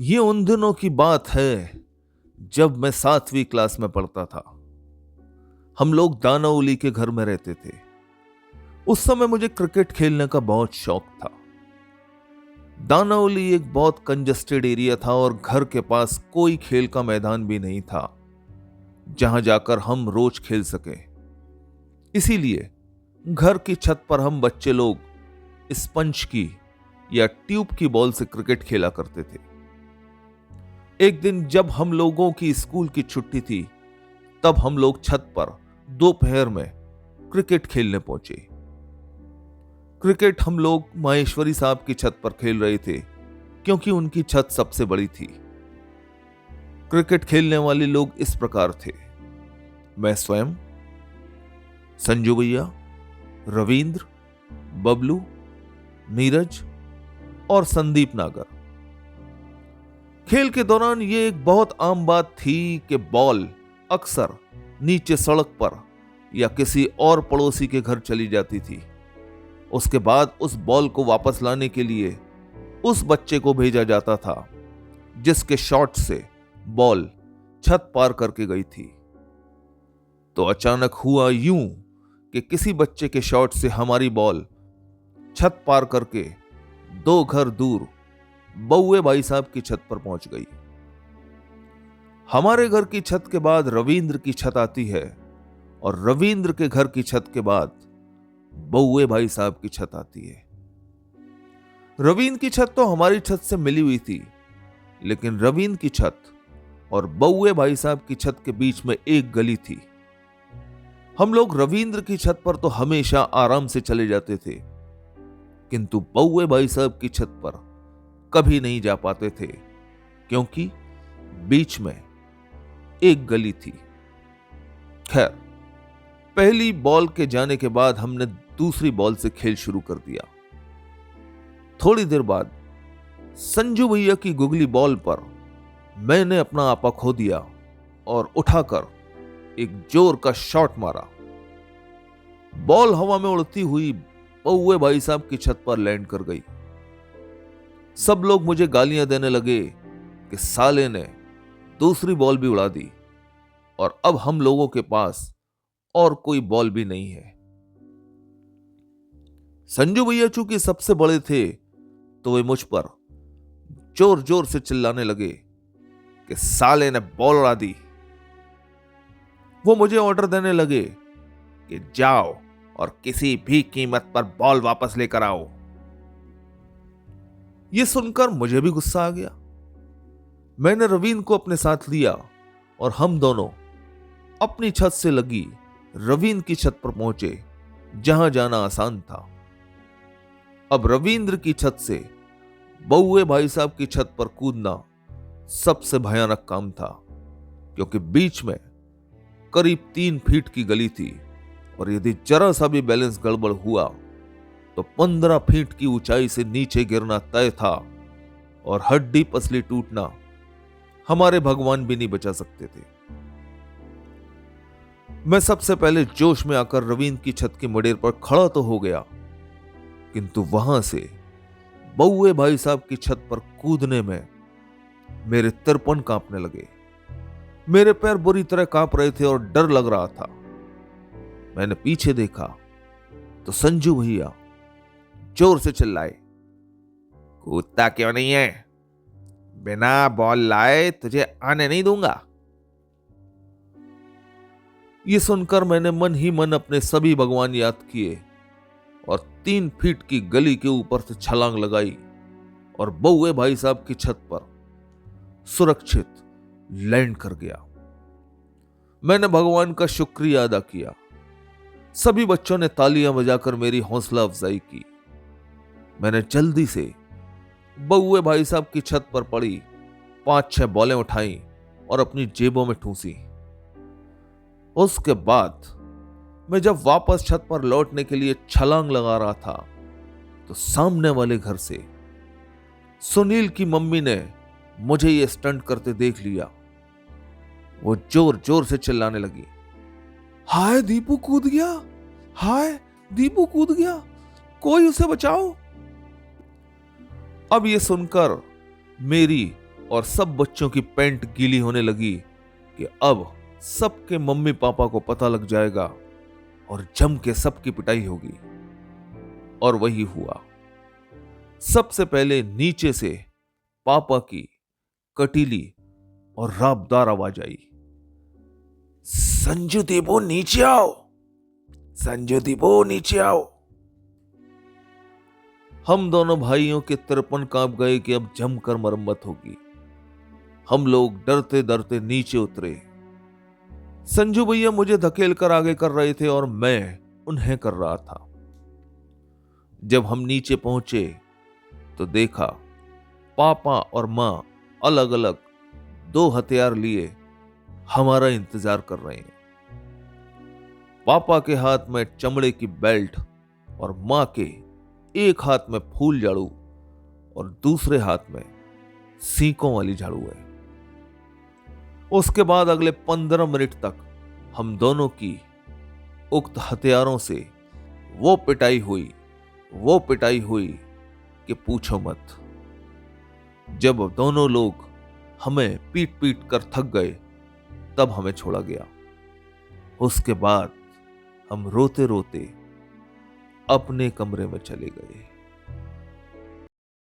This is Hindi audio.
ये उन दिनों की बात है जब मैं 7वीं क्लास में पढ़ता था। हम लोग दानाउली के घर में रहते थे। उस समय मुझे क्रिकेट खेलने का बहुत शौक था। दानाउली एक बहुत कंजस्टेड एरिया था और घर के पास कोई खेल का मैदान भी नहीं था जहां जाकर हम रोज खेल सकें। इसीलिए घर की छत पर हम बच्चे लोग स्पंज की या ट्यूब की बॉल से क्रिकेट खेला करते थे। एक दिन जब हम लोगों की स्कूल की छुट्टी थी, तब हम लोग छत पर दोपहर में क्रिकेट खेलने पहुंचे। क्रिकेट हम लोग माहेश्वरी साहब की छत पर खेल रहे थे क्योंकि उनकी छत सबसे बड़ी थी। क्रिकेट खेलने वाले लोग इस प्रकार थे: मैं स्वयं, संजू भैया, रविंद्र, बबलू, नीरज और संदीप नागर। खेल के दौरान ये एक बहुत आम बात थी कि बॉल अक्सर नीचे सड़क पर या किसी और पड़ोसी के घर चली जाती थी। उसके बाद उस बॉल को वापस लाने के लिए उस बच्चे को भेजा जाता था जिसके शॉट से बॉल छत पार करके गई थी। तो अचानक हुआ यूं कि किसी बच्चे के शॉट से हमारी बॉल छत पार करके 2 घर दूर बउए भाई साहब की छत पर पहुंच गई। हमारे घर की छत के बाद रविंद्र की छत आती है और रविंद्र के घर की छत के बाद बउए भाई साहब की छत आती है। रविंद्र की छत तो हमारी छत से मिली हुई थी, लेकिन रविंद्र की छत और बउए भाई साहब की छत के बीच में एक गली थी। हम लोग रविंद्र की छत पर तो हमेशा आराम से चले जाते थे, किंतु बउए भाई साहब की छत पर कभी नहीं जा पाते थे क्योंकि बीच में एक गली थी। खैर, पहली बॉल के जाने के बाद हमने दूसरी बॉल से खेल शुरू कर दिया। थोड़ी देर बाद संजू भैया की गुगली बॉल पर मैंने अपना आपा खो दिया और उठाकर एक जोर का शॉट मारा। बॉल हवा में उड़ती हुई बउए भाई साहब की छत पर लैंड कर गई। सब लोग मुझे गालियां देने लगे कि साले ने दूसरी बॉल भी उड़ा दी और अब हम लोगों के पास और कोई बॉल भी नहीं है। संजू भैया चूंकि सबसे बड़े थे तो वे मुझ पर जोर जोर से चिल्लाने लगे कि साले ने बॉल उड़ा दी। वो मुझे ऑर्डर देने लगे कि जाओ और किसी भी कीमत पर बॉल वापस लेकर आओ। यह सुनकर मुझे भी गुस्सा आ गया। मैंने रवीन को अपने साथ लिया और हम दोनों अपनी छत से लगी रवीन की छत पर पहुंचे जहां जाना आसान था। अब रविंद्र की छत से बउए भाई साहब की छत पर कूदना सबसे भयानक काम था, क्योंकि बीच में करीब 3 फीट की गली थी और यदि जरा सा भी बैलेंस गड़बड़ हुआ तो 15 फीट की ऊंचाई से नीचे गिरना तय था और हड्डी पसली टूटना हमारे भगवान भी नहीं बचा सकते थे। मैं सबसे पहले जोश में आकर रविंद्र की छत की मडेर पर खड़ा तो हो गया, किंतु वहां से बउए भाई साहब की छत पर कूदने में मेरे तिरपन कांपने लगे। मेरे पैर बुरी तरह कांप रहे थे और डर लग रहा था। मैंने पीछे देखा तो संजू भैया जोर से चिल्लाए, कूदता क्यों नहीं है? बिना बॉल लाए तुझे आने नहीं दूंगा। यह सुनकर मैंने मन ही मन अपने सभी भगवान याद किए और 3 फीट की गली के ऊपर से छलांग लगाई और बउए भाई साहब की छत पर सुरक्षित लैंड कर गया। मैंने भगवान का शुक्रिया अदा किया। सभी बच्चों ने तालियां बजाकर मेरी हौसला अफजाई की। मैंने जल्दी से बउए भाई साहब की छत पर पड़ी 5-6 बॉलें उठाई और अपनी जेबों में ठूंसी। उसके बाद मैं जब वापस छत पर लौटने के लिए छलांग लगा रहा था तो सामने वाले घर से सुनील की मम्मी ने मुझे यह स्टंट करते देख लिया। वो जोर जोर से चिल्लाने लगी, हाय दीपू कूद गया, हाय दीपू कूद गया, कोई उसे बचाओ। अब यह सुनकर मेरी और सब बच्चों की पैंट गीली होने लगी कि अब सबके मम्मी पापा को पता लग जाएगा और जम के सबकी पिटाई होगी। और वही हुआ। सबसे पहले नीचे से पापा की कटीली और राबदार आवाज आई, संजू देबो नीचे आओ, संजू देबो नीचे आओ। हम दोनों भाइयों के तिरपन कांप गए कि अब जमकर मरम्मत होगी। हम लोग डरते डरते नीचे उतरे। संजू भैया मुझे धकेल कर आगे कर रहे थे और मैं उन्हें कर रहा था। जब हम नीचे पहुंचे तो देखा पापा और मां अलग अलग 2 हथियार लिए हमारा इंतजार कर रहे हैं। पापा के हाथ में चमड़े की बेल्ट और मां के एक हाथ में फूल झाड़ू और दूसरे हाथ में सीकों वाली झाड़ू है। उसके बाद अगले 15 मिनट तक हम दोनों की उक्त हथियारों से वो पिटाई हुई कि पूछो मत। जब दोनों लोग हमें पीट पीट कर थक गए तब हमें छोड़ा गया। उसके बाद हम रोते रोते अपने कमरे में चले गए।